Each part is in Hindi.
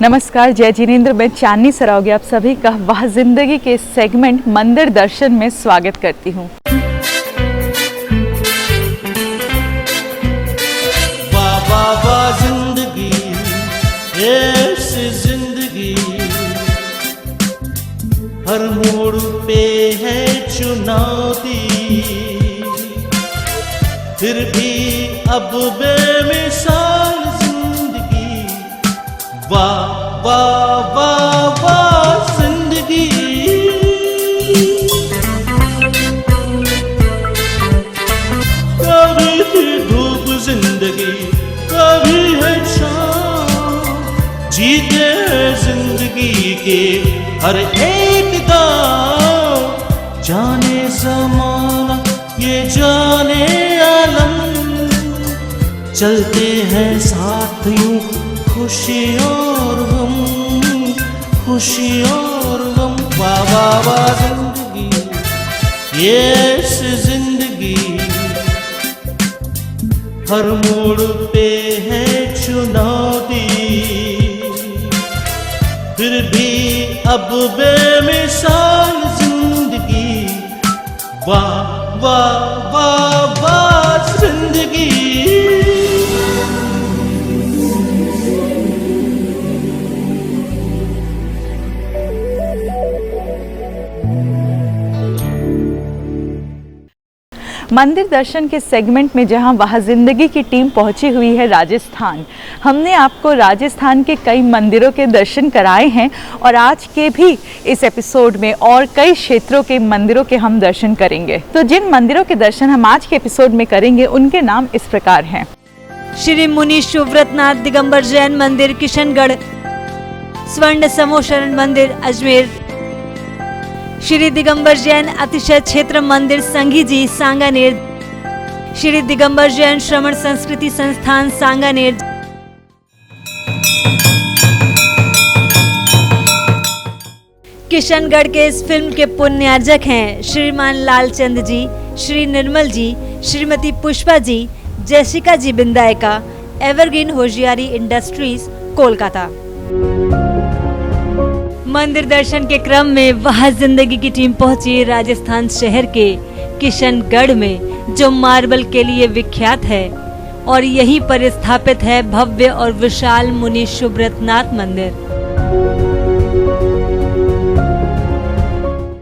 नमस्कार, जय जिनेंद्र। मैं चांदनी सरावगी आप सभी का वाह जिंदगी के सेगमेंट मंदिर दर्शन में स्वागत करती हूँ। वाह वाह वाह जिंदगी, ऐसी जिंदगी, हर मोड़ पे है चुनौती, फिर भी अब बेमिसाल जिंदगी। वाह वाह वाह वाह जिंदगी। कभी थी धूप जिंदगी, कभी है शाम, जीते हैं जिंदगी के हर एक गाँव। जाने ज़माना ये जाने आलम, चलते हैं साथ यूं खुशी और गम, खुशी और गम। वाह वाह वाह जिंदगी, ये जिंदगी, हर मोड़ पे है चुनौती, फिर भी अब बेमिसाल जिंदगी। वाह वाह वाह वाह जिंदगी। मंदिर दर्शन के सेगमेंट में जहां वाह जिंदगी की टीम पहुंची हुई है राजस्थान। हमने आपको राजस्थान के कई मंदिरों के दर्शन कराए हैं और आज के भी इस एपिसोड में और कई क्षेत्रों के मंदिरों के हम दर्शन करेंगे। तो जिन मंदिरों के दर्शन हम आज के एपिसोड में करेंगे उनके नाम इस प्रकार हैं। श्री मुनि शुभव्रतनाथ दिगंबर जैन मंदिर किशनगढ़, स्वर्ण समो शरण मंदिर अजमेर, श्री दिगंबर जैन अतिशय क्षेत्र मंदिर संघी सांगानेर, श्री दिगंबर जैन श्रमण संस्कृति संस्थान सांगानेर, किशनगढ़ के इस फिल्म के पुण्यार्जक हैं श्रीमान लालचंद जी, श्री निर्मल जी, श्रीमती पुष्पा जी, जैसिका जी बिंदायका, एवरग्रीन होशियारी इंडस्ट्रीज कोलकाता। मंदिर दर्शन के क्रम में वाह जिंदगी की टीम पहुंची राजस्थान शहर के किशनगढ़ में, जो मार्बल के लिए विख्यात है और यहीं पर स्थापित है भव्य और विशाल मुनि शुभव्रतनाथ मंदिर।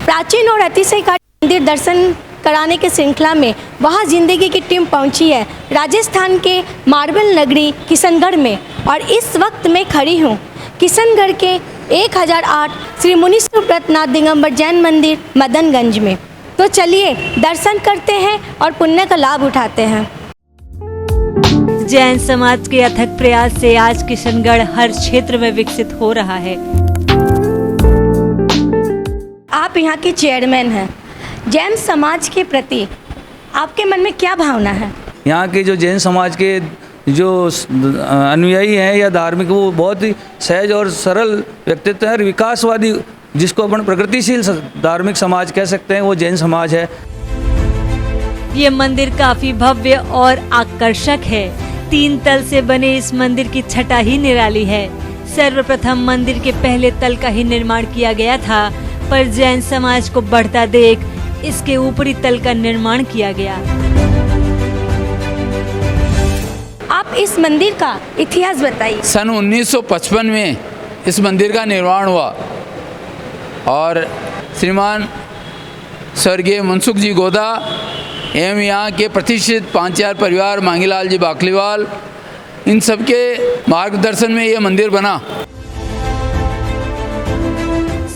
प्राचीन और ऐतिहासिक मंदिर दर्शन कराने की श्रृंखला में वाह जिंदगी की टीम पहुंची है राजस्थान के मार्बल नगरी किशनगढ़ में, और इस वक्त मैं खड़ी हूं किशनगढ़ के 1008 श्री मुनि शुभव्रतनाथ दिगंबर जैन मंदिर मदनगंज में। तो चलिए दर्शन करते हैं और पुण्य का लाभ उठाते हैं। जैन समाज के अथक प्रयास से आज किशनगढ़ हर क्षेत्र में विकसित हो रहा है। आप यहाँ के चेयरमैन हैं, जैन समाज के प्रति आपके मन में क्या भावना है? यहाँ के जो जैन समाज के जो अनुयायी हैं या धार्मिक, वो बहुत ही सहज और सरल व्यक्तित्व है और विकासवादी, जिसको अपन प्रगतिशील धार्मिक समाज कह सकते हैं, वो जैन समाज है। ये मंदिर काफी भव्य और आकर्षक है। 3 तल से बने इस मंदिर की छटा ही निराली है। सर्वप्रथम मंदिर के पहले तल का ही निर्माण किया गया था, पर जैन समाज को बढ़ता देख इसके ऊपरी तल का निर्माण किया गया। आप इस मंदिर का इतिहास बताइए। सन 1955 में इस मंदिर का निर्माण हुआ और श्रीमान स्वर्गीय मनसुख जी गोदा एवं यहाँ के प्रतिष्ठित पांचाल परिवार मांगीलाल जी बाकलीवाल, इन सबके मार्गदर्शन में ये मंदिर बना।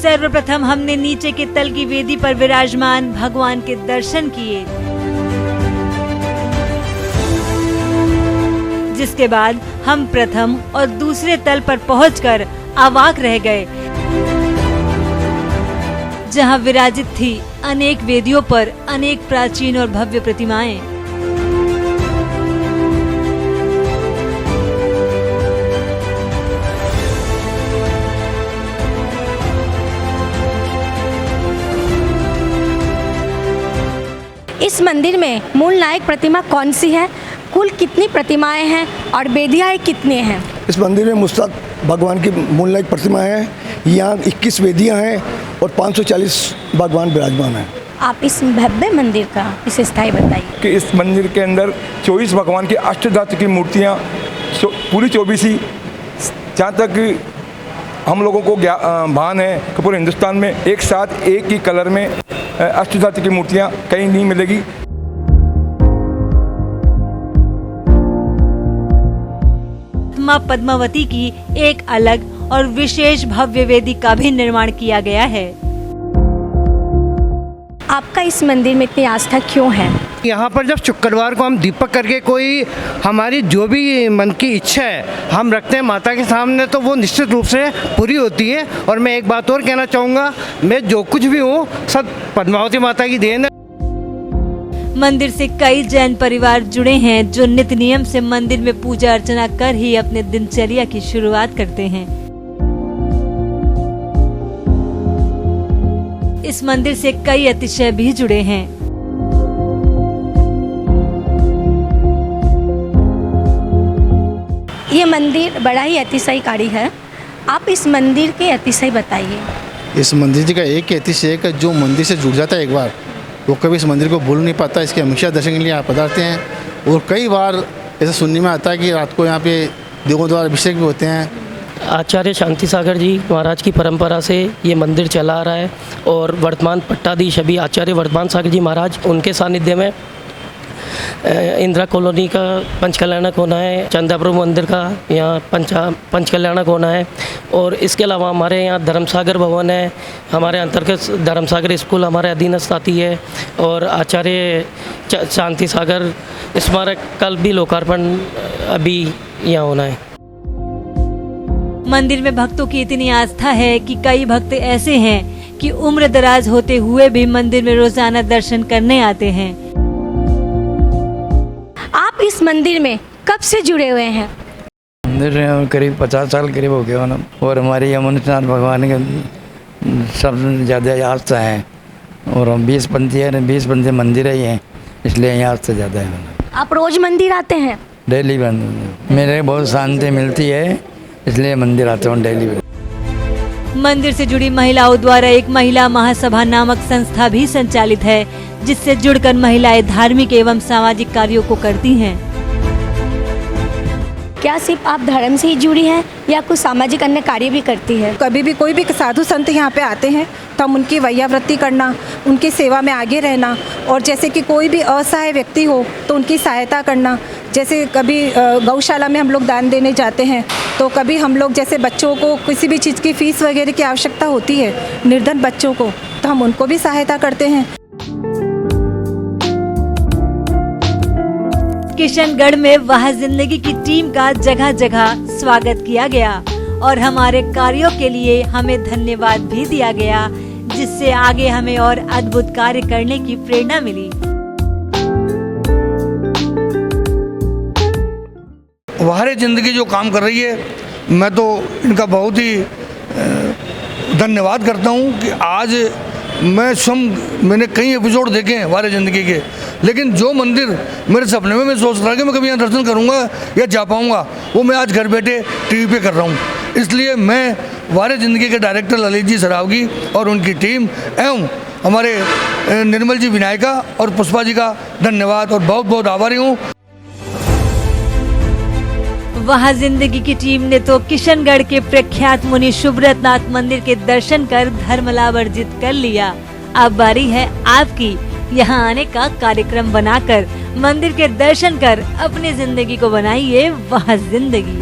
सर्वप्रथम हमने नीचे के तल की वेदी पर विराजमान भगवान के दर्शन किए, जिसके बाद हम प्रथम और दूसरे तल पर पहुंचकर अवाक रह गए, जहां विराजित थी अनेक वेदियों पर अनेक प्राचीन और भव्य प्रतिमाएं। इस मंदिर में मूल नायक प्रतिमा कौन सी है? कुल कितनी प्रतिमाएं हैं और वेदियाएं कितनी हैं? इस मंदिर में मुस्तक भगवान की मूलनायक प्रतिमा है। यहाँ 21 वेदियाँ हैं और 540 भगवान विराजमान हैं। आप इस भव्य मंदिर का विशेषताएं बताइए। कि इस मंदिर के अंदर 24 भगवान की अष्टधातु की मूर्तियाँ पूरी 24 ही, जहाँ तक हम लोगों को भान है कि पूरे हिंदुस्तान में एक साथ एक ही कलर में अष्टधातु की मूर्तियाँ कहीं नहीं मिलेगी। मां पद्मावती की एक अलग और विशेष भव्य वेदी का भी निर्माण किया गया है। आपका इस मंदिर में इतनी आस्था क्यों है? यहाँ पर जब शुक्रवार को हम दीपक करके कोई हमारी जो भी मन की इच्छा है हम रखते हैं माता के सामने, तो वो निश्चित रूप से पूरी होती है। और मैं एक बात और कहना चाहूँगा, मैं जो कुछ भी हूँ सब पद्मावती माता की देन है। मंदिर से कई जैन परिवार जुड़े हैं जो नित्य नियम से मंदिर में पूजा अर्चना कर ही अपने दिनचर्या की शुरुआत करते हैं। इस मंदिर से कई अतिशय भी जुड़े हैं। ये मंदिर बड़ा ही अतिशयकारी है। आप इस मंदिर के अतिशय बताइए। इस मंदिर जी का एक अतिशय है, जो मंदिर से जुड़ जाता है एक बार वो कभी इस मंदिर को भूल नहीं पाता। इसके हमेशा दर्शन के लिए यहाँ पधारते हैं। और कई बार ऐसा सुनने में आता है कि रात को यहाँ पे देवों द्वारा अभिषेक भी होते हैं। आचार्य शांति सागर जी महाराज की परंपरा से ये मंदिर चला आ रहा है और वर्तमान पट्टाधीश अभी आचार्य वर्तमान सागर जी महाराज, उनके सानिध्य में इंदिरा कॉलोनी का पंचकल्याणक होना है, चंदापुर मंदिर का यहाँ पंचकल्याणक होना है। और इसके अलावा हमारे यहाँ धर्मसागर भवन है, हमारे अंतर्गत धर्मसागर स्कूल हमारे अधीनस्थ आती है। और आचार्य शांति सागर स्मारक कल भी लोकार्पण अभी यहाँ होना है। मंदिर में भक्तों की इतनी आस्था है कि कई भक्त ऐसे हैं कि उम्र दराज होते हुए भी मंदिर में रोजाना दर्शन करने आते हैं। आप इस मंदिर में कब से जुड़े हुए हैं? मंदिर में करीब 50 साल करीब हो गया ना। और हमारे यमुनाथ भगवान के सबसे ज़्यादा आस्था है। और हम 20 पंथी मंदिर ही हैं, इसलिए यहाँ आस्था ज़्यादा है। आप रोज मंदिर आते हैं? डेली मेरे बहुत शांति मिलती है, इसलिए मंदिर आता हूँ डेली। मंदिर से जुड़ी महिलाओं द्वारा एक महिला महासभा नामक संस्था भी संचालित है, जिससे जुड़कर महिलाएं धार्मिक एवं सामाजिक कार्यों को करती हैं। क्या सिर्फ आप धर्म से ही जुड़ी हैं या कुछ सामाजिक अन्य कार्य भी करती है? कभी भी कोई भी साधु संत यहाँ पे आते हैं तो हम उनकी वैयावृत्ति करना, उनकी सेवा में आगे रहना, और जैसे कि कोई भी असहाय व्यक्ति हो तो उनकी सहायता करना। जैसे कभी गौशाला में हम लोग दान देने जाते हैं, तो कभी हम लोग जैसे बच्चों को किसी भी चीज़ की फीस वगैरह की आवश्यकता होती है, निर्धन बच्चों को, तो हम उनको भी सहायता करते हैं। किशनगढ़ में वह जिंदगी की टीम का जगह जगह स्वागत किया गया और हमारे कार्यों के लिए हमें धन्यवाद भी दिया गया, जिससे आगे हमें और अद्भुत कार्य करने की प्रेरणा मिली। वाहरे ज़िंदगी जो काम कर रही है, मैं तो इनका बहुत ही धन्यवाद करता हूँ कि आज मैंने कई एपिसोड देखे हैं वाहरे ज़िंदगी के, लेकिन जो मंदिर मेरे सपने में मैं सोच रहा कि मैं कभी यहाँ दर्शन करूँगा या जा पाऊँगा, वो मैं आज घर बैठे टीवी पे कर रहा हूँ। इसलिए मैं वाहरे ज़िंदगी के डायरेक्टर ललित जी सरावगी और उनकी टीम एवं हमारे निर्मल जी विनायका और पुष्पा जी का धन्यवाद और बहुत बहुत आभारी हूँ। वहाँ जिंदगी की टीम ने तो किशनगढ़ के प्रख्यात मुनि शुभ्रतनाथ मंदिर के दर्शन कर धर्म लाभ अर्जित कर लिया। अब बारी है आपकी यहाँ आने का कार्यक्रम बनाकर मंदिर के दर्शन कर अपनी जिंदगी को बनाइए वह जिंदगी।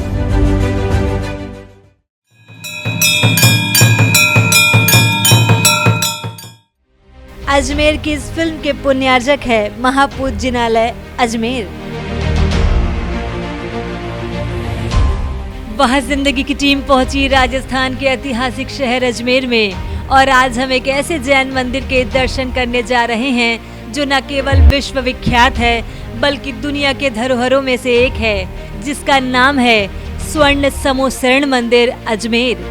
अजमेर की इस फिल्म के पुण्यार्जक है महापूज्यनालय अजमेर। वह जिंदगी की टीम पहुंची राजस्थान के ऐतिहासिक शहर अजमेर में और आज हम एक ऐसे जैन मंदिर के दर्शन करने जा रहे हैं जो न केवल विश्व विख्यात है बल्कि दुनिया के धरोहरों में से एक है, जिसका नाम है स्वर्ण समोसरण मंदिर अजमेर।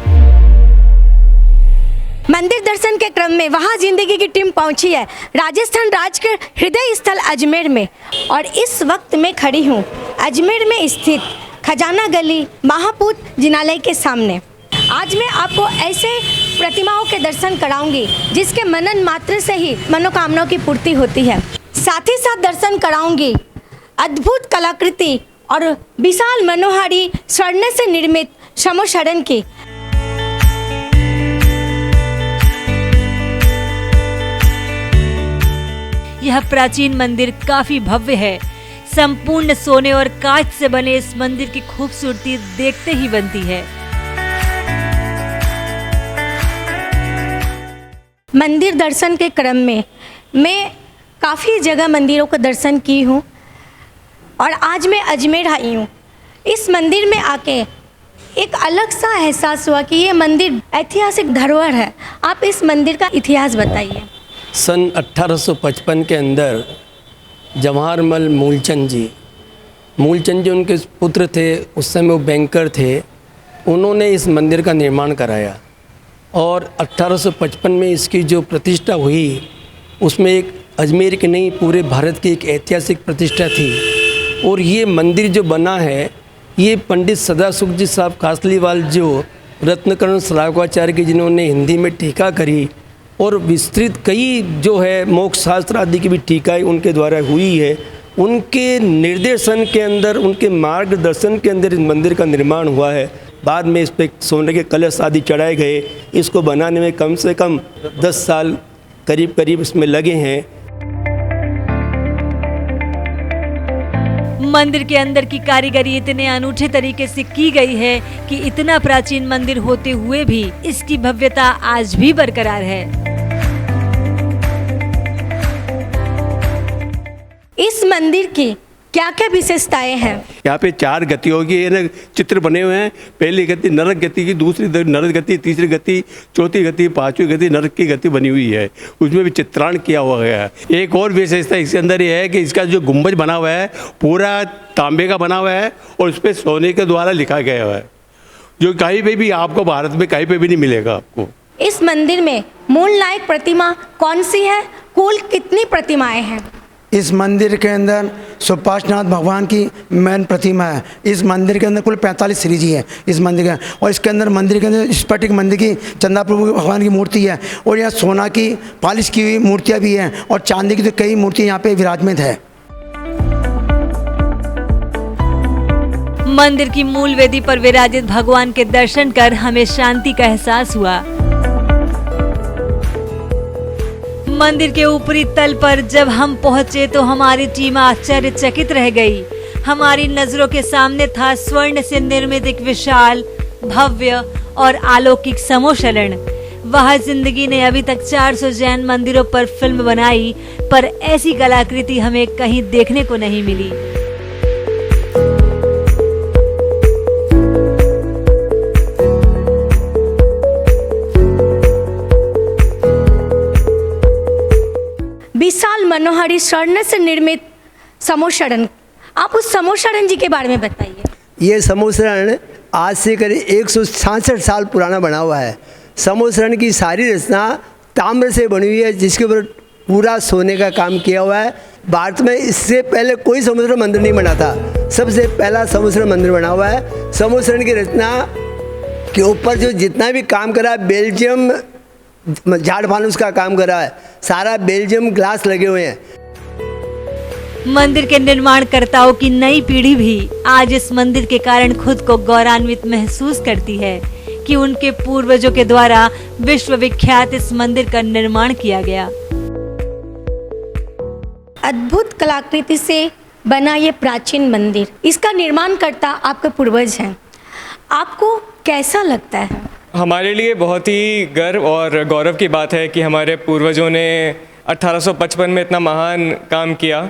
मंदिर दर्शन के क्रम में वहाँ जिंदगी की टीम पहुँची है राजस्थान राज्य के हृदय स्थल अजमेर में और इस वक्त मैं खड़ी हूँ अजमेर में स्थित खजाना गली महापूत जिनालय के सामने। आज मैं आपको ऐसे प्रतिमाओं के दर्शन कराऊंगी जिसके मनन मात्र से ही मनोकामनाओं की पूर्ति होती है। साथ ही साथ दर्शन कराऊंगी अद्भुत कलाकृति और विशाल मनोहारी स्वर्ण से निर्मित समोशरण की। यह प्राचीन मंदिर काफी भव्य है। संपूर्ण सोने और कांच से बने इस मंदिर की खूबसूरती देखते ही बनती है। मंदिर दर्शन के क्रम में मैं काफ़ी जगह मंदिरों का दर्शन की हूँ और आज मैं अजमेर आई हूँ। इस मंदिर में आके एक अलग सा एहसास हुआ कि ये मंदिर ऐतिहासिक धरोहर है। आप इस मंदिर का इतिहास बताइए। सन 1855 के अंदर जवाहरमल मूलचंद जी उनके पुत्र थे। उस समय वो बैंकर थे। उन्होंने इस मंदिर का निर्माण कराया और 1855 में इसकी जो प्रतिष्ठा हुई उसमें एक अजमेर की नहीं पूरे भारत की एक ऐतिहासिक प्रतिष्ठा थी। और ये मंदिर जो बना है ये पंडित सदासुख जी साहब कासलीवाल जो रत्नकर्ण श्रावकाचार्य की जिन्होंने हिंदी में टीका करी और विस्तृत कई जो है मोक्ष शास्त्र आदि की भी टीकाएँ उनके द्वारा हुई है। उनके निर्देशन के अंदर उनके मार्गदर्शन के अंदर इस मंदिर का निर्माण हुआ है। बाद में इस पर सोने के कलश आदि चढ़ाए गए। इसको बनाने में कम से कम 10 साल करीब इसमें लगे हैं। मंदिर के अंदर की कारीगरी इतने अनूठे तरीके से की गई है कि इतना प्राचीन मंदिर होते हुए भी इसकी भव्यता आज भी बरकरार है। इस मंदिर की क्या क्या विशेषताएं हैं? यहाँ पे 4 गतियों के चित्र बने हुए हैं। पहली गति नरक गति की, दूसरी नरक गति, तीसरी गति, चौथी गति, 5वीं गति नरक की गति बनी हुई है। उसमें भी चित्रांकन किया हुआ है। एक और विशेषता इसके अंदर ये है कि इसका जो गुंबज बना हुआ है पूरा तांबे का बना हुआ है और उस पर सोने के द्वारा लिखा गया हुआ है, जो कहीं पे भी आपको भारत में कहीं पे भी नहीं मिलेगा आपको। इस मंदिर में मूल नायक प्रतिमा कौन सी है? कुल कितनी प्रतिमाएं हैं? इस मंदिर के अंदर सुपार्श्वनाथ भगवान की मेन प्रतिमा है। इस मंदिर के अंदर कुल 45 श्री जी है इस मंदिर के, और इसके अंदर मंदिर के अंदर स्फटिक मंदिर की चंदा प्रभु भगवान की मूर्ति है और यहाँ सोना की पालिश की हुई मूर्तियाँ भी हैं और चांदी की तो कई मूर्तियाँ यहाँ पे विराजमान है। मंदिर की मूल वेदी पर विराजित भगवान के दर्शन कर हमें शांति का एहसास हुआ। मंदिर के ऊपरी तल पर जब हम पहुंचे तो हमारी टीम आश्चर्यचकित रह गई। हमारी नजरों के सामने था स्वर्ण से निर्मित एक विशाल, भव्य और अलौकिक समोशरण। वह जिंदगी ने अभी तक 400 जैन मंदिरों पर फिल्म बनाई, पर ऐसी कलाकृति हमें कहीं देखने को नहीं मिली। विशाल मनोहारी स्वर्ण से निर्मित समोशरण, आप उस समोशरण जी के बारे में बताइए। ये समोशरण आज से करीब 166 साल पुराना बना हुआ है। समोशरण की सारी रचना ताम्र से बनी हुई है जिसके ऊपर पूरा सोने का काम किया हुआ है। भारत में इससे पहले कोई समोशरण मंदिर नहीं बना था, सबसे पहला समोशरण मंदिर बना हुआ है। समोशरण की रचना के ऊपर जो जितना भी काम करा है, बेल्जियम झाड़ फानुस का काम करा है, सारा बेल्जियम ग्लास लगे हुए हैं। मंदिर के निर्माणकर्ताओं की नई पीढ़ी भी आज इस मंदिर के कारण खुद को गौरवान्वित महसूस करती है कि उनके पूर्वजों के द्वारा विश्व विख्यात इस मंदिर का निर्माण किया गया। अद्भुत कलाकृति से बना ये प्राचीन मंदिर, इसका निर्माणकर्ता आपके पूर्वज हैं। आपको कैसा लगता है? हमारे लिए बहुत ही गर्व और गौरव की बात है कि हमारे पूर्वजों ने 1855 में इतना महान काम किया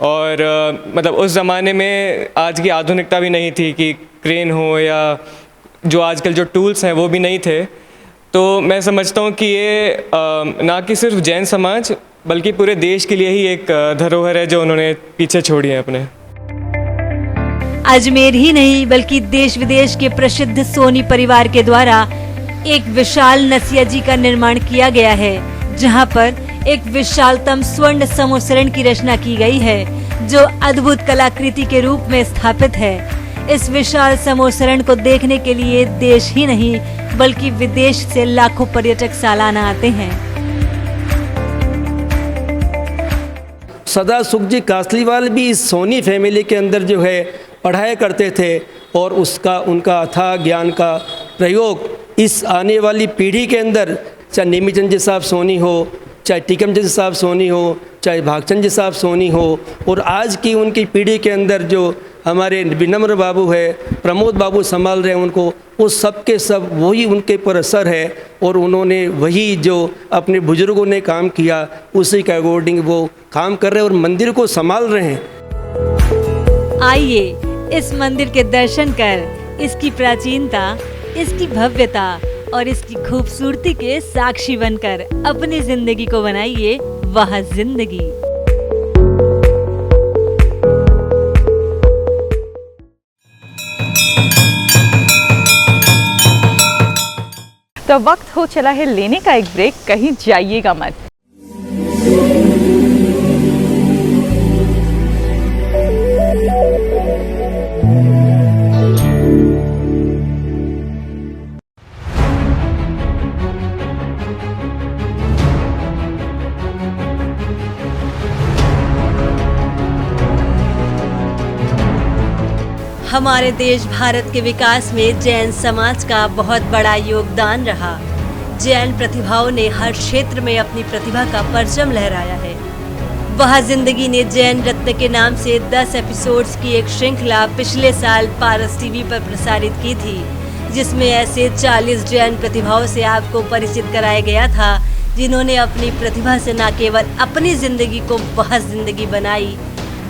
और मतलब उस ज़माने में आज की आधुनिकता भी नहीं थी कि क्रेन हो या जो आजकल जो टूल्स हैं वो भी नहीं थे। तो मैं समझता हूँ कि ये ना कि सिर्फ जैन समाज बल्कि पूरे देश के लिए ही एक धरोहर है जो उन्होंने पीछे छोड़ी है अपने। अजमेर ही नहीं बल्कि देश विदेश के प्रसिद्ध सोनी परिवार के द्वारा एक विशाल नसिया जी का निर्माण किया गया है, जहां पर एक विशालतम स्वर्ण समोशरण की रचना की गई है जो अद्भुत कलाकृति के रूप में स्थापित है। इस विशाल समोसरण को देखने के लिए देश ही नहीं बल्कि विदेश से लाखों पर्यटक सालाना आते हैं। सदा सुख जी कासलीवाल भी इस सोनी फैमिली के अंदर जो है पढ़ाया करते थे और उनका अथाह ज्ञान का प्रयोग इस आने वाली पीढ़ी के अंदर, चाहे नेमीचंद जी साहब सोनी हो, चाहे टीकमचंद जी साहब सोनी हो, चाहे भागचंद जी साहब सोनी हो, और आज की उनकी पीढ़ी के अंदर जो हमारे विनम्र बाबू है, प्रमोद बाबू संभाल रहे हैं उनको, वो सब के सब वही उनके पर असर है और उन्होंने वही जो अपने बुजुर्गों ने काम किया उसी के अकॉर्डिंग वो काम कर रहे हैं और मंदिर को संभाल रहे हैं। आइए इस मंदिर के दर्शन कर इसकी प्राचीनता, इसकी भव्यता और इसकी खूबसूरती के साक्षी बनकर अपनी जिंदगी को बनाइए वह जिंदगी। तो वक्त हो चला है लेने का एक ब्रेक, कहीं जाइएगा मत। हमारे देश भारत के विकास में जैन समाज का बहुत बड़ा योगदान रहा। जैन प्रतिभाओं ने हर क्षेत्र में अपनी प्रतिभा का परचम लहराया है। वह जिंदगी ने जैन रत्न के नाम से 10 एपिसोड्स की एक श्रृंखला पिछले साल पारस टीवी पर प्रसारित की थी, जिसमें ऐसे 40 जैन प्रतिभाओं से आपको परिचित कराया गया था जिन्होंने अपनी प्रतिभा से न केवल अपनी जिंदगी को वह जिंदगी बनाई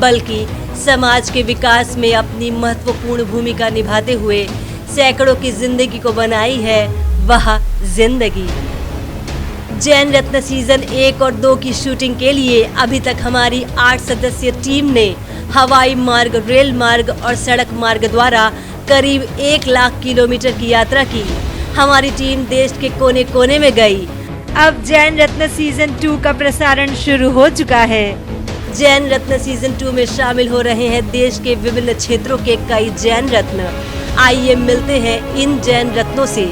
बल्कि समाज के विकास में अपनी महत्वपूर्ण भूमिका निभाते हुए सैकड़ों की जिंदगी को बनाई है वह जिंदगी। जैन रत्न सीजन 1 और 2 की शूटिंग के लिए अभी तक हमारी 8 सदस्यीय टीम ने हवाई मार्ग, रेल मार्ग और सड़क मार्ग द्वारा करीब 1 लाख किलोमीटर की यात्रा की। हमारी टीम देश के कोने कोने में गई। अब जैन रत्न सीजन 2 का प्रसारण शुरू हो चुका है। जैन रत्न सीजन 2 में शामिल हो रहे हैं देश के विभिन्न क्षेत्रों के कई जैन रत्न। आइए मिलते हैं इन जैन रत्नों से।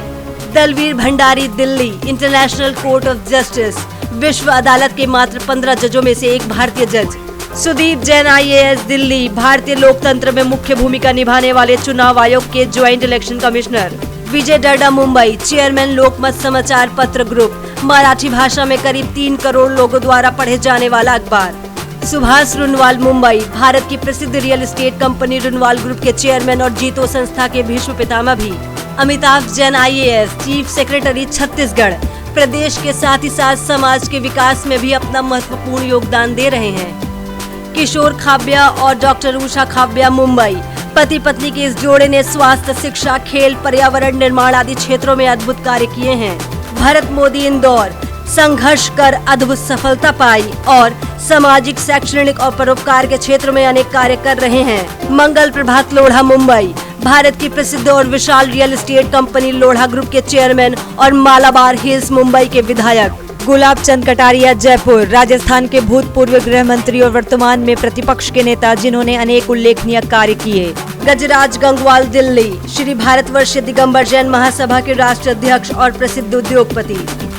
Dalveer Bhandari Delhi international court of justice, विश्व अदालत के मात्र 15 जजों में से एक भारतीय जज। सुदीप जैन IAS दिल्ली, भारतीय लोकतंत्र में मुख्य भूमिका निभाने वाले चुनाव आयोग के ज्वाइंट इलेक्शन कमिश्नर। विजय डड्डा मुंबई, चेयरमैन लोकमत समाचार पत्र ग्रुप, मराठी भाषा में करीब 3 करोड़ लोगों द्वारा पढ़े जाने वाला अखबार। सुभाष रुनवाल मुंबई, भारत की प्रसिद्ध real estate company Runwal group के चेयरमैन और जीतो संस्था के भीष्म पितामह भी। Amitabh Jain IAS, chief secretary Chhattisgarh, प्रदेश के साथ ही साथ समाज के विकास में भी अपना महत्वपूर्ण योगदान दे रहे हैं। किशोर खाब्या और डॉक्टर उषा खाब्या मुंबई, पति पत्नी के इस जोड़े ने स्वास्थ्य, शिक्षा, खेल, पर्यावरण निर्माण आदि क्षेत्रों में अद्भुत कार्य किए हैं। भरत मोदी इंदौर, संघर्ष कर अद्भुत सफलता पाई और सामाजिक, शैक्षणिक और परोपकार के क्षेत्र में अनेक कार्य कर रहे हैं। मंगल प्रभात लोढ़ा मुंबई, भारत की प्रसिद्ध और विशाल real estate company Lodha group के चेयरमैन और मालाबार हिल्स मुंबई के विधायक। गुलाब चंद कटारिया जयपुर, राजस्थान के भूतपूर्व गृह मंत्री और वर्तमान में प्रतिपक्ष के नेता जिन्होंने अनेक उल्लेखनीय कार्य किए। गजराज गंगवाल दिल्ली, श्री भारतवर्ष दिगंबर जैन महासभा के राष्ट्रीय अध्यक्ष और प्रसिद्ध उद्योगपति।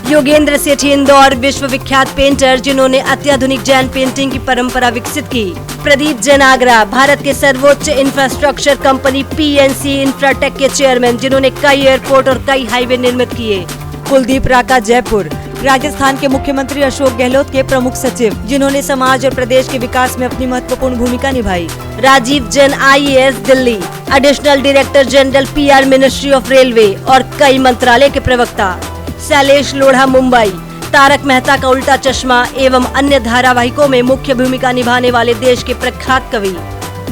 योगेंद्र सेठी इंदौर, विश्व विख्यात पेंटर जिन्होंने अत्याधुनिक जैन पेंटिंग की परंपरा विकसित की। प्रदीप जैन आगरा, भारत के सर्वोच्च इंफ्रास्ट्रक्चर कंपनी PNC इंफ्राटेक के चेयरमैन जिन्होंने कई एयरपोर्ट और कई हाईवे निर्मित किए। कुलदीप राका जयपुर, राजस्थान के मुख्यमंत्री अशोक गहलोत के प्रमुख सचिव जिन्होंने समाज और प्रदेश के विकास में अपनी महत्वपूर्ण भूमिका निभाई। Rajiv Jain IAS Delhi, additional director general PR ministry of railway और कई मंत्रालय के प्रवक्ता। शैलेश लोढ़ा मुंबई, तारक मेहता का उल्टा चश्मा एवं अन्य धारावाहिकों में मुख्य भूमिका निभाने वाले देश के प्रख्यात कवि।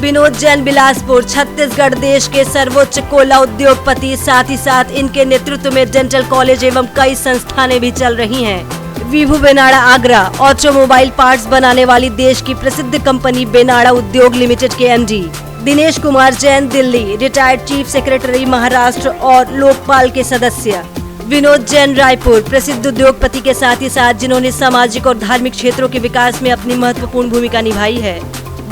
विनोद जैन बिलासपुर, छत्तीसगढ़, देश के सर्वोच्च कोयला उद्योगपति, साथ ही साथ इनके नेतृत्व में डेंटल कॉलेज एवं कई संस्थानें भी चल रही हैं। विभू बेनाड़ा आगरा, ऑटोमोबाइल पार्ट्स बनाने वाली देश की प्रसिद्ध कंपनी बेनाड़ा उद्योग लिमिटेड के MD। Dinesh Kumar Jain Delhi, retired chief secretary Maharashtra और लोकपाल के सदस्य। विनोद जैन रायपुर, प्रसिद्ध उद्योगपति के साथ ही साथ जिन्होंने सामाजिक और धार्मिक क्षेत्रों के विकास में अपनी महत्वपूर्ण भूमिका निभाई है।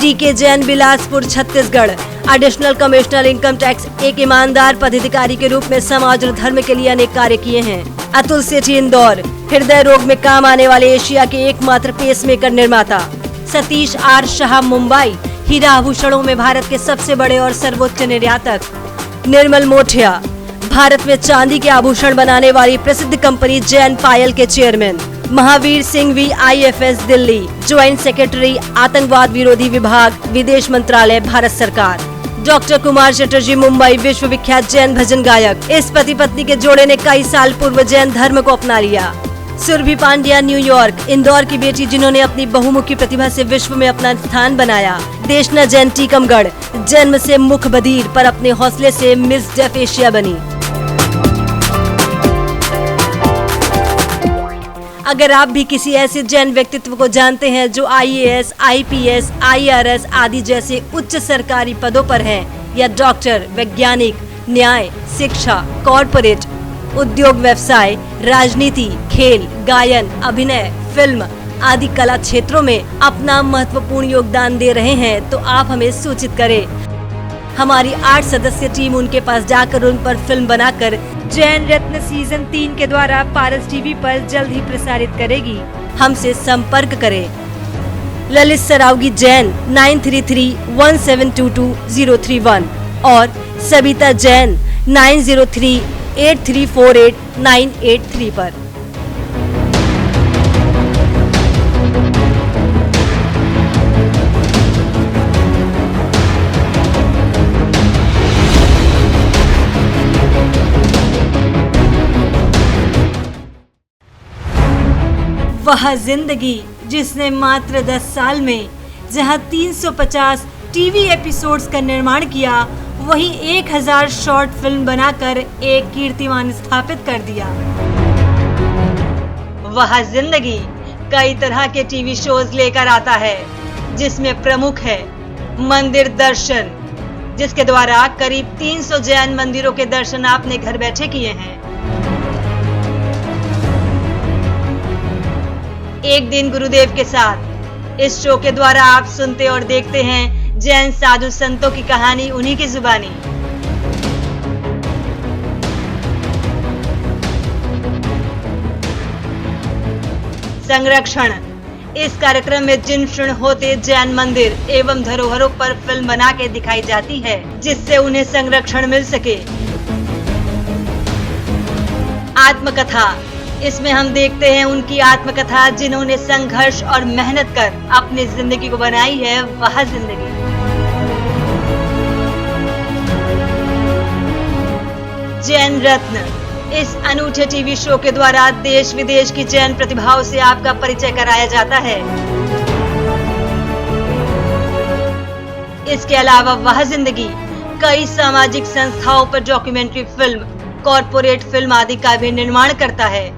DK Jain, Bilaspur, Chhattisgarh. Additional commissioner income tax, एक ईमानदार पदाधिकारी के रूप में समाज और धर्म के लिए अनेक कार्य किए हैं। अतुल सेठी, इंदौर, हृदय रोग में काम आने वाले एशिया के एकमात्र पेसमेकर निर्माता। सतीश आर शाह, मुंबई, हीरा आभूषणों में भारत के सबसे बड़े और सर्वोच्च निर्यातक। निर्मल मोठिया, भारत में चांदी के आभूषण बनाने वाली प्रसिद्ध कंपनी जैन पायल के chairman. Mahavir Singh V, IFS, Delhi, joint secretary, आतंकवाद विरोधी विभाग, विदेश मंत्रालय, भारत सरकार। डॉक्टर कुमार चटर्जी, मुंबई, विश्व विख्यात जैन भजन गायक। इस पति पत्नी के जोड़े ने कई साल पूर्व जैन धर्म को अपना लिया। सुरभि पांड्या, न्यूयॉर्क, इंदौर की बेटी जिन्होंने अपनी बहुमुखी प्रतिभा से विश्व में अपना स्थान बनाया। देशना जैन, टीकमगढ़, जन्म से मुख बधिर पर अपने हौसले से मिस डेफ एशिया बनी। अगर आप भी किसी ऐसे जैन व्यक्तित्व को जानते हैं जो IAS, IPS, IRS आदि जैसे उच्च सरकारी पदों पर हैं, या डॉक्टर, वैज्ञानिक, न्याय, शिक्षा, कॉर्पोरेट, उद्योग, व्यवसाय, राजनीति, खेल, गायन, अभिनय, फिल्म आदि कला क्षेत्रों में अपना महत्वपूर्ण योगदान दे रहे हैं, तो आप हमें सूचित करें। हमारी 8 सदस्यीय टीम उनके पास जाकर उन पर फिल्म बनाकर जैन रत्न सीजन 3 के द्वारा पारस टीवी पर जल्द ही प्रसारित करेगी। हमसे संपर्क करें। ललित सरावगी जैन 9331722031 और सबिता जैन 9038348983 पर। वह जिंदगी जिसने मात्र 10 साल में जहां 350 टीवी एपिसोड्स का निर्माण किया, वहीं 1000 शॉर्ट फिल्म बनाकर एक कीर्तिमान स्थापित कर दिया। वह जिंदगी कई तरह के टीवी शोज लेकर आता है, जिसमें प्रमुख है मंदिर दर्शन, जिसके द्वारा करीब 300 जैन मंदिरों के दर्शन आपने घर बैठे किए हैं। एक दिन गुरुदेव के साथ, इस शो के द्वारा आप सुनते और देखते हैं जैन साधु संतों की कहानी उन्हीं की जुबानी। संरक्षण, इस कार्यक्रम में जिन क्षण होते जैन मंदिर एवं धरोहरों पर फिल्म बना के दिखाई जाती है, जिससे उन्हें संरक्षण मिल सके। आत्मकथा, इसमें हम देखते हैं उनकी आत्मकथा, जिन्होंने संघर्ष और मेहनत कर अपनी जिंदगी को बनाई है वह जिंदगी। जैन रत्न, इस अनूठे टीवी शो के द्वारा देश विदेश की जैन प्रतिभाओं से आपका परिचय कराया जाता है। इसके अलावा वह जिंदगी कई सामाजिक संस्थाओं पर डॉक्यूमेंट्री फिल्म, कॉर्पोरेट फिल्म आदि का भी निर्माण करता है।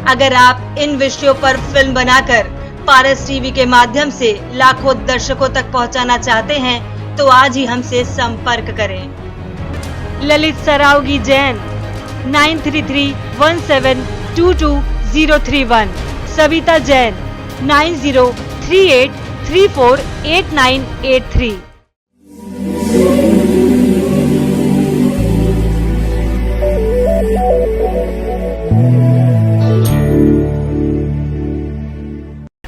अगर आप इन विषयों पर फिल्म बनाकर पारस टीवी के माध्यम से लाखों दर्शकों तक पहुंचाना चाहते हैं, तो आज ही हमसे संपर्क करें। ललित सरावगी जैन 9331722031, सविता जैन 9038348983।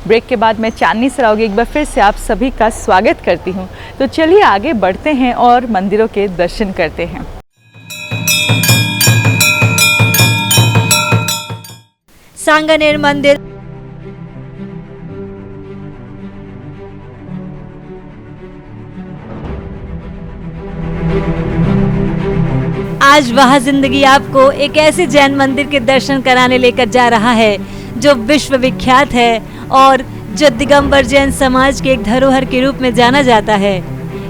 ब्रेक के बाद मैं चांदनी सरावगी एक बार फिर से आप सभी का स्वागत करती हूँ। तो चलिए आगे बढ़ते हैं और मंदिरों के दर्शन करते हैं। सांगानेर मंदिर आज वह जिंदगी आपको एक ऐसे जैन मंदिर के दर्शन कराने लेकर जा रहा है जो विश्व विख्यात है और जो दिगंबर जैन समाज के एक धरोहर के रूप में जाना जाता है।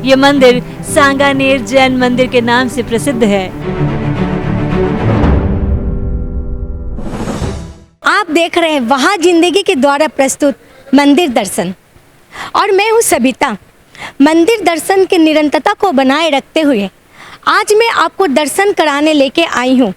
ये मंदिर सांगानेर जैन मंदिर के नाम से प्रसिद्ध है। आप देख रहे हैं वहाँ जिंदगी के द्वारा प्रस्तुत मंदिर दर्शन, और मैं हूँ सबिता। मंदिर दर्शन के निरंतरता को बनाए रखते हुए आज मैं आपको दर्शन कराने लेके आई हूँ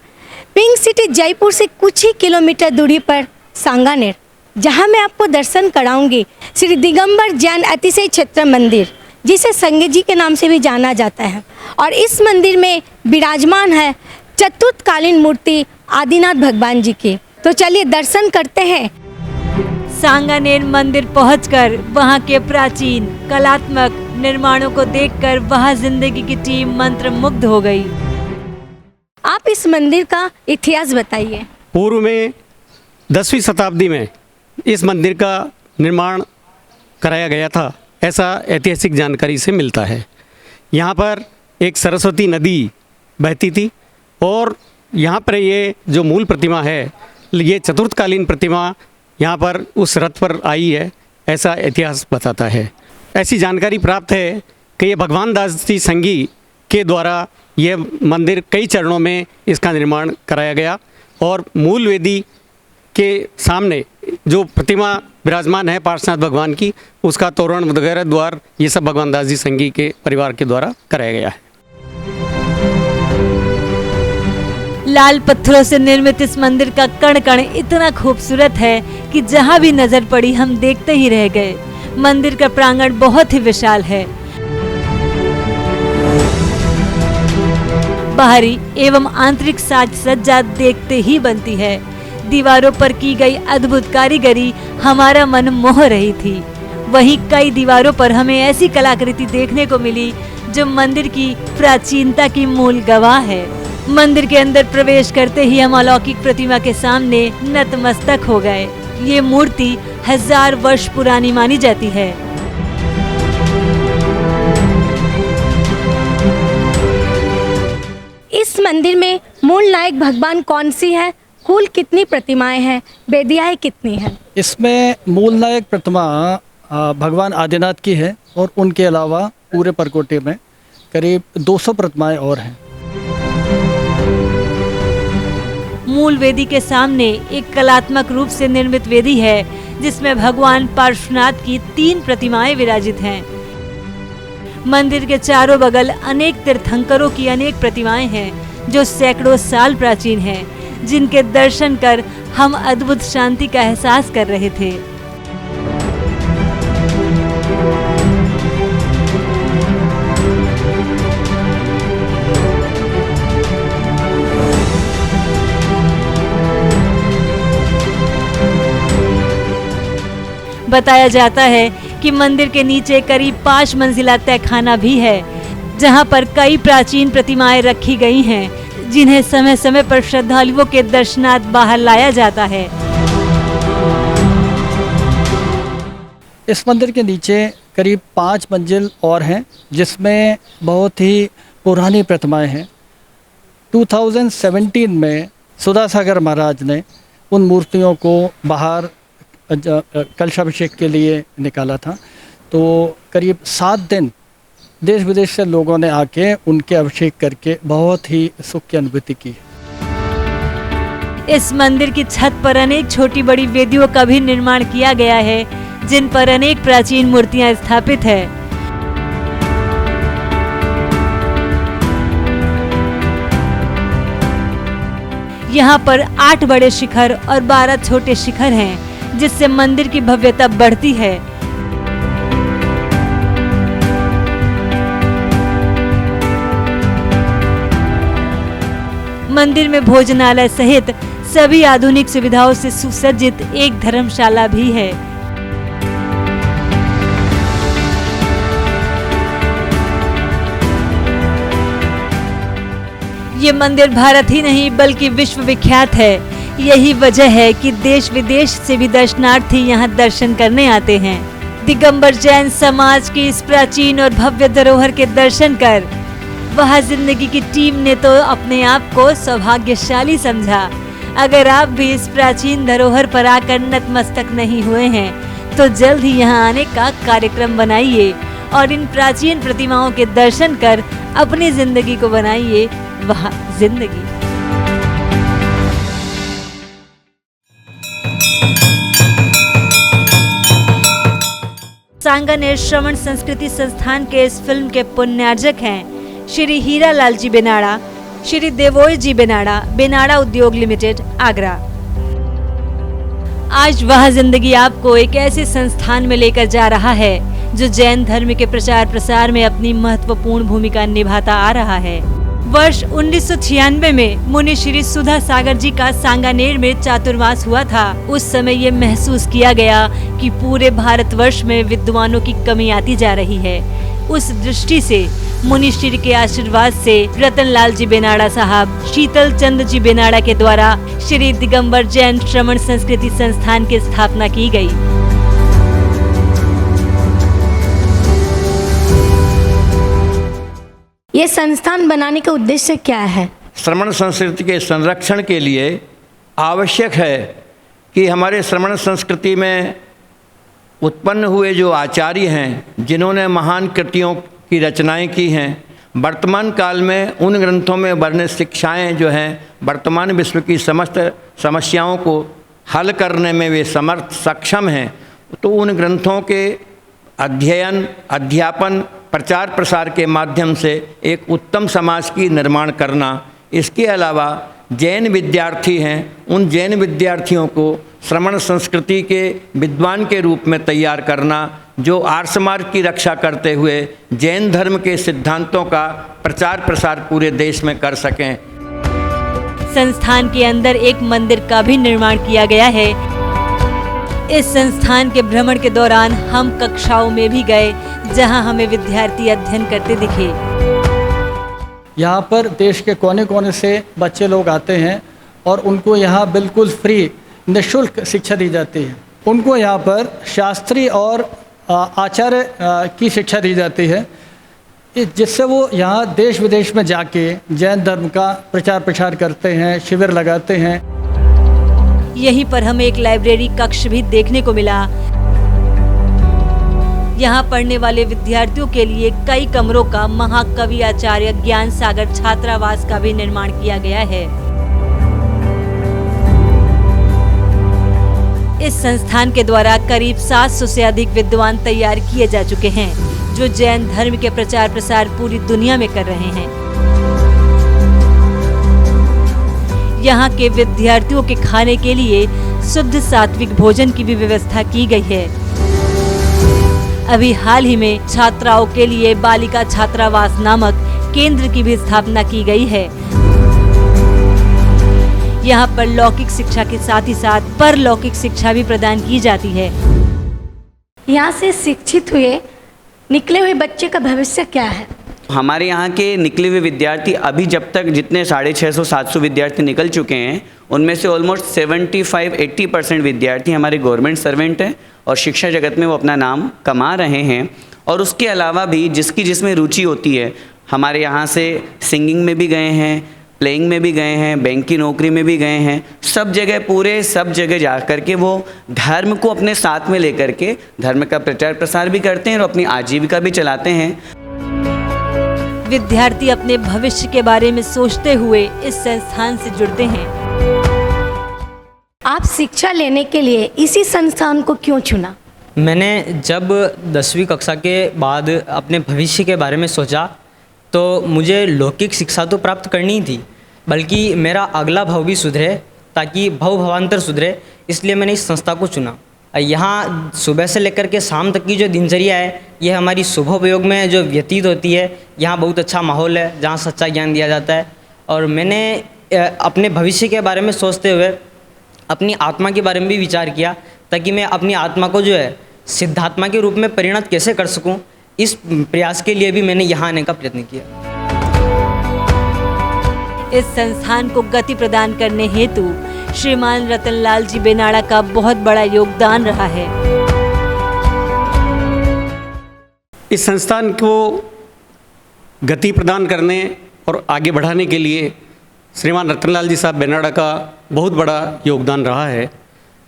पिंक सिटी जयपुर से कुछ ही किलोमीटर दूरी पर सांगानेर। जहां मैं आपको दर्शन कराऊंगी श्री दिगंबर जैन अतिशय क्षेत्र मंदिर, जिसे संगे जी के नाम से भी जाना जाता है। और इस मंदिर में विराजमान है चतुर्थकालीन मूर्ति आदिनाथ भगवान जी की। तो चलिए दर्शन करते हैं। सांगानेर मंदिर पहुंचकर वहां के प्राचीन कलात्मक निर्माणों को देखकर वहां जिंदगी की टीम मंत्रमुग्ध हो गई। आप इस मंदिर का इतिहास बताइए। पूर्व में 10वीं शताब्दी में इस मंदिर का निर्माण कराया गया था, ऐसा ऐतिहासिक जानकारी से मिलता है। यहाँ पर एक सरस्वती नदी बहती थी और यहाँ पर ये जो मूल प्रतिमा है, ये चतुर्थकालीन प्रतिमा यहाँ पर उस रथ पर आई है, ऐसा इतिहास बताता है। ऐसी जानकारी प्राप्त है कि ये भगवान दास जी संगी के द्वारा ये मंदिर कई चरणों में इसका निर्माण कराया गया और मूल वेदी के सामने जो प्रतिमा विराजमान है पार्श्वनाथ भगवान की, उसका तोरण वगैरह द्वार ये सब भगवान दास जी संगी के परिवार के द्वारा कराया गया है। लाल पत्थरों से निर्मित इस मंदिर का कण कण इतना खूबसूरत है कि जहां भी नजर पड़ी हम देखते ही रह गए। मंदिर का प्रांगण बहुत ही विशाल है। बाहरी एवं आंतरिक साज सज्जा देखते ही बनती है। दीवारों पर की गई अद्भुत कारीगरी हमारा मन मोह रही थी। वहीं कई दीवारों पर हमें ऐसी कलाकृति देखने को मिली जो मंदिर की प्राचीनता की मूल गवाह है। मंदिर के अंदर प्रवेश करते ही हम अलौकिक प्रतिमा के सामने नतमस्तक हो गए। ये मूर्ति 1000 वर्ष पुरानी मानी जाती है। इस मंदिर में मूल नायक भगवान कौन सी है? कुल कितनी प्रतिमाएं हैं? वेदियाएं कितनी हैं? इसमें मूल नायक प्रतिमा भगवान आदिनाथ की है और उनके अलावा पूरे परकोटे में करीब 200 प्रतिमाएं और हैं। मूल वेदी के सामने एक कलात्मक रूप से निर्मित वेदी है जिसमें भगवान पार्श्वनाथ की 3 प्रतिमाएं विराजित हैं। मंदिर के चारों बगल अनेक तीर्थंकरों की अनेक प्रतिमाएं हैं जो सैकड़ों साल प्राचीन हैं, जिनके दर्शन कर हम अद्भुत शांति का एहसास कर रहे थे। बताया जाता है कि मंदिर के नीचे करीब 5 मंजिला तहखाना भी है, जहां पर कई प्राचीन प्रतिमाएं रखी गई हैं, जिन्हें समय समय पर श्रद्धालुओं के दर्शनार्थ बाहर लाया जाता है। इस मंदिर के नीचे करीब 5 मंजिल और हैं, जिसमें बहुत ही पुरानी प्रतिमाएं हैं। 2017 में सुधासागर महाराज ने उन मूर्तियों को बाहर कलशाभिषेक के लिए निकाला था, तो करीब 7 दिन देश विदेश से लोगों ने आके उनके अभिषेक करके बहुत ही सुख की अनुभूति की। इस मंदिर की छत पर अनेक छोटी बड़ी वेदियों का भी निर्माण किया गया है, जिन पर अनेक प्राचीन मूर्तियां स्थापित है। यहाँ पर 8 बड़े शिखर और 12 छोटे शिखर हैं, जिससे मंदिर की भव्यता बढ़ती है। मंदिर में भोजनालय सहित सभी आधुनिक सुविधाओं से सुसज्जित एक धर्मशाला भी है। ये मंदिर भारत ही नहीं बल्कि विश्व विख्यात है। यही वजह है कि देश विदेश से भी दर्शनार्थी यहाँ दर्शन करने आते हैं। दिगंबर जैन समाज की इस प्राचीन और भव्य धरोहर के दर्शन कर वहाँ जिंदगी की टीम ने तो अपने आप को सौभाग्यशाली समझा। अगर आप भी इस प्राचीन धरोहर पर आकर नतमस्तक नहीं हुए हैं तो जल्द ही यहाँ आने का कार्यक्रम बनाइए और इन प्राचीन प्रतिमाओं के दर्शन कर अपनी जिंदगी को बनाइए वहाँ जिंदगी। सांगानेर श्रवण संस्कृति संस्थान के इस फिल्म के पुण्यार्जक हैं श्री हीरा लाल जी बेनाड़ा, श्री देवोय जी बेनाड़ा, बेनाड़ा उद्योग लिमिटेड, आगरा। आज वह जिंदगी आपको एक ऐसे संस्थान में लेकर जा रहा है जो जैन धर्म के प्रचार प्रसार में अपनी महत्वपूर्ण भूमिका निभाता आ रहा है। वर्ष 1996 में मुनि श्री सुधा सागर जी का सांगानेर में चातुर्मास हुआ था। उस समय ये महसूस किया गया कि पूरे भारतवर्ष में विद्वानों की कमी आती जा रही है। उस दृष्टि से मुनि श्री के आशीर्वाद से रतनलाल जी बेनाड़ा साहब, शीतल चंद जी बेनाड़ा के द्वारा श्री दिगंबर जैन श्रमण संस्कृति संस्थान की स्थापना की गई। ये संस्थान बनाने का उद्देश्य क्या है? श्रमण संस्कृति के संरक्षण के लिए आवश्यक है कि हमारे श्रमण संस्कृति में उत्पन्न हुए जो आचार्य हैं, जिन्होंने महान कृतियों की रचनाएं की हैं, वर्तमान काल में उन ग्रंथों में वर्णित शिक्षाएं जो हैं वर्तमान विश्व की समस्त समस्याओं को हल करने में वे सक्षम हैं। तो उन ग्रंथों के अध्ययन, अध्यापन, प्रचार प्रसार के माध्यम से एक उत्तम समाज की निर्माण करना। इसके अलावा जैन विद्यार्थी हैं, उन जैन विद्यार्थियों को श्रमण संस्कृति के विद्वान के रूप में तैयार करना, जो आर्य समाज की रक्षा करते हुए जैन धर्म के सिद्धांतों का प्रचार प्रसार पूरे देश में कर सकें। संस्थान के अंदर एक मंदिर का भी निर्माण किया गया है। इस संस्थान के भ्रमण के दौरान हम कक्षाओं में भी गए, जहां हमें विद्यार्थी अध्ययन करते दिखे। यहाँ पर देश के कोने कोने से बच्चे लोग आते हैं और उनको यहाँ बिल्कुल फ्री निःशुल्क शिक्षा दी जाती है। उनको यहाँ पर शास्त्रीय और आचार्य की शिक्षा दी जाती है, जिससे वो यहाँ देश विदेश में जाके जैन धर्म का प्रचार प्रसार करते हैं, शिविर लगाते हैं। यहीं पर हमें एक लाइब्रेरी कक्ष भी देखने को मिला। यहाँ पढ़ने वाले विद्यार्थियों के लिए कई कमरों का महाकवि आचार्य ज्ञान सागर छात्रावास का भी निर्माण किया गया है। इस संस्थान के द्वारा करीब 700 से अधिक विद्वान तैयार किए जा चुके हैं, जो जैन धर्म के प्रचार प्रसार पूरी दुनिया में कर रहे हैं। यहाँ के विद्यार्थियों के खाने के लिए शुद्ध सात्विक भोजन की भी व्यवस्था की गई है। अभी हाल ही में छात्राओं के लिए बालिका छात्रावास नामक केंद्र की भी स्थापना की गई है। यहाँ पर लौकिक शिक्षा के साथ ही साथ परलौकिक शिक्षा भी प्रदान की जाती है। यहाँ से शिक्षित हुए निकले हुए बच्चे का भविष्य क्या है? हमारे यहाँ के निकले हुए विद्यार्थी अभी जब तक जितने 650-700 विद्यार्थी निकल चुके हैं, उनमें से ऑलमोस्ट 75-80% विद्यार्थी हमारे गवर्नमेंट सर्वेंट हैं और शिक्षा जगत में वो अपना नाम कमा रहे हैं। और उसके अलावा भी जिसकी जिसमें रुचि होती है, हमारे यहाँ से सिंगिंग में भी गए हैं, प्लेइंग में भी गए हैं, बैंक की नौकरी में भी गए हैं। सब जगह जा कर के वो धर्म को अपने साथ में लेकर के धर्म का प्रचार प्रसार भी करते हैं और अपनी आजीविका भी चलाते हैं। विद्यार्थी अपने भविष्य के बारे में सोचते हुए इस संस्थान से जुड़ते हैं। आप शिक्षा लेने के लिए इसी संस्थान को क्यों चुना? मैंने जब 10वीं कक्षा के बाद अपने भविष्य के बारे में सोचा तो मुझे लौकिक शिक्षा तो प्राप्त करनी ही थी, बल्कि मेरा अगला भाव भी सुधरे, ताकि भावांतर सुधरे, इसलिए मैंने इस संस्था को चुना। यहाँ सुबह से लेकर के शाम तक की जो दिनचर्या है, ये हमारी शुभोपयोग में जो व्यतीत होती है। यहाँ बहुत अच्छा माहौल है जहाँ सच्चा ज्ञान दिया जाता है। और मैंने अपने भविष्य के बारे में सोचते हुए अपनी आत्मा के बारे में भी विचार किया, ताकि मैं अपनी आत्मा को जो है सिद्धात्मा के रूप में परिणत कैसे कर सकूं। इस प्रयास के लिए भी मैंने यहाँ आने का प्रयत्न किया। इस संस्थान को गति प्रदान करने हेतु श्रीमान रतनलाल जी बेनाड़ा का बहुत बड़ा योगदान रहा है। इस संस्थान को गति प्रदान करने और आगे बढ़ाने के लिए श्रीमान रतनलाल जी साहब बेनाड़ा का बहुत बड़ा योगदान रहा है।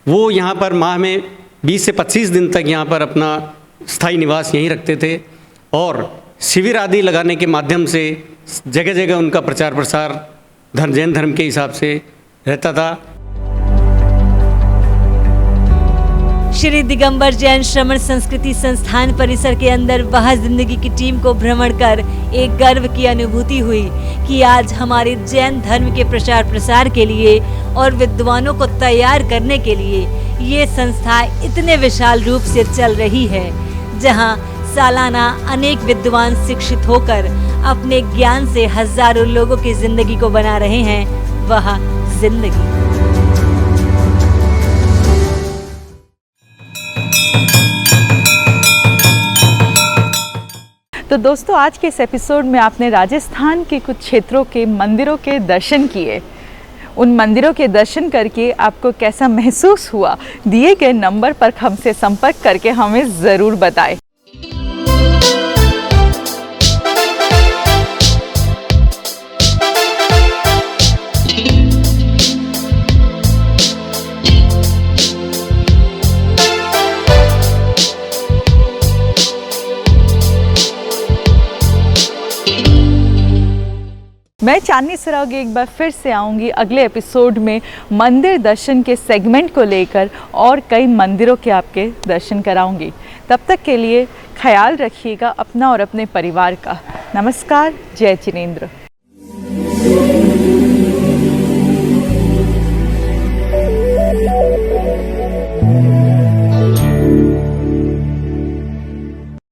वो यहाँ पर माह में 20 से 25 दिन तक यहाँ पर अपना स्थायी निवास यहीं रखते थे और शिविर आदि लगाने के माध्यम से जगह जगह उनका प्रचार प्रसार जैन धर्म के हिसाब से रहता था। श्री दिगंबर जैन श्रमण संस्कृति संस्थान परिसर के अंदर वह जिंदगी की टीम को भ्रमण कर एक गर्व की अनुभूति हुई कि आज हमारे जैन धर्म के प्रचार प्रसार के लिए और विद्वानों को तैयार करने के लिए ये संस्था इतने विशाल रूप से चल रही है, जहां सालाना अनेक विद्वान शिक्षित होकर अपने ज्ञान से हजारों लोगों की जिंदगी को बना रहे हैं, वह जिंदगी। तो दोस्तों, आज के इस एपिसोड में आपने राजस्थान के कुछ क्षेत्रों के मंदिरों के दर्शन किए। उन मंदिरों के दर्शन करके आपको कैसा महसूस हुआ, दिए गए नंबर पर हमसे संपर्क करके हमें ज़रूर बताएं। मैं चांदनी सरावगी एक बार फिर से आऊँगी अगले एपिसोड में मंदिर दर्शन के सेगमेंट को लेकर और कई मंदिरों के आपके दर्शन कराऊंगी। तब तक के लिए ख्याल रखिएगा अपना और अपने परिवार का। नमस्कार, जय जिनेंद्र।